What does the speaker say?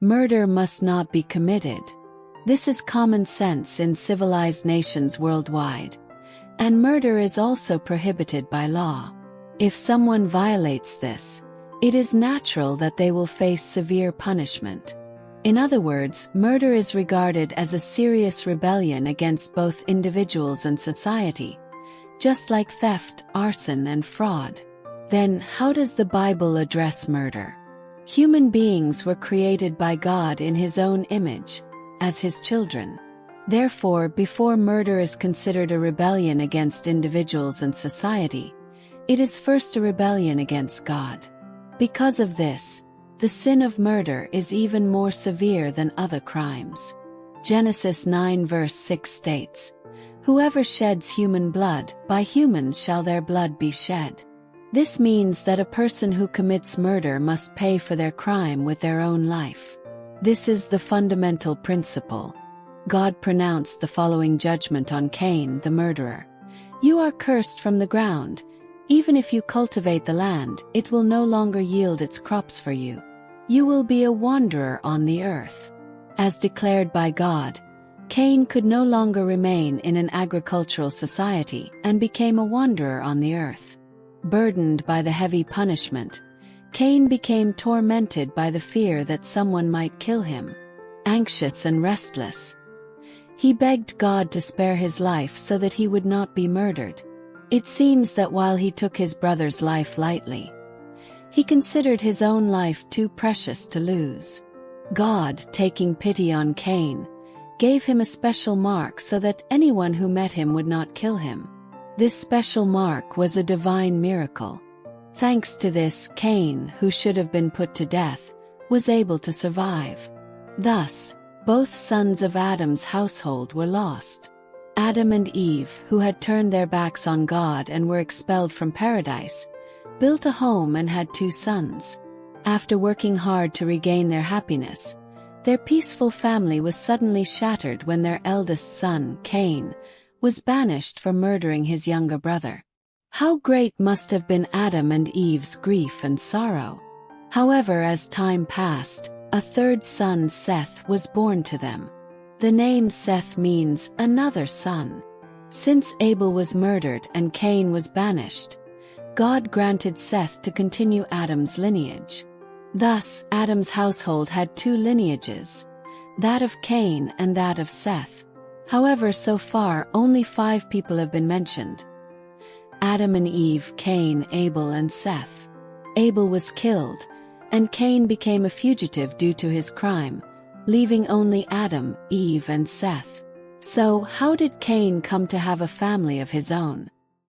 Murder must not be committed. This is common sense in civilized nations worldwide, and murder is also prohibited by law. If someone violates this, it is natural that they will face severe punishment. In other words, murder is regarded as a serious rebellion against both individuals and society, just like theft, arson, and fraud. Then, how does the Bible address murder? Human beings were created by God in His own image, as His children. Therefore, before murder is considered a rebellion against individuals and society, it is first a rebellion against God. Because of this, the sin of murder is even more severe than other crimes. Genesis 9 verse 6 states, "Whoever sheds human blood, by humans shall their blood be shed." This means that a person who commits murder must pay for their crime with their own life. This is the fundamental principle. God pronounced the following judgment on Cain, the murderer. "You are cursed from the ground. Even if you cultivate the land, it will no longer yield its crops for you. You will be a wanderer on the earth." As declared by God, Cain could no longer remain in an agricultural society and became a wanderer on the earth. Burdened by the heavy punishment, Cain became tormented by the fear that someone might kill him. Anxious and restless, he begged God to spare his life so that he would not be murdered. It seems that while he took his brother's life lightly, he considered his own life too precious to lose. God, taking pity on Cain, gave him a special mark so that anyone who met him would not kill him. This special mark was a divine miracle. Thanks to this, Cain, who should have been put to death, was able to survive. Thus, both sons of Adam's household were lost. Adam and Eve, who had turned their backs on God and were expelled from paradise, built a home and had 2 sons. After working hard to regain their happiness, their peaceful family was suddenly shattered when their eldest son, Cain, was banished for murdering his younger brother. How great must have been Adam and Eve's grief and sorrow! However, as time passed, a 3rd son, Seth, was born to them. The name Seth means another son. Since Abel was murdered and Cain was banished, God granted Seth to continue Adam's lineage. Thus, Adam's household had 2 lineages, that of Cain and that of Seth. However, so far only 5 people have been mentioned: Adam and Eve, Cain, Abel, and Seth. Abel was killed, and Cain became a fugitive due to his crime, leaving only Adam, Eve, and Seth. So, how did Cain come to have a family of his own?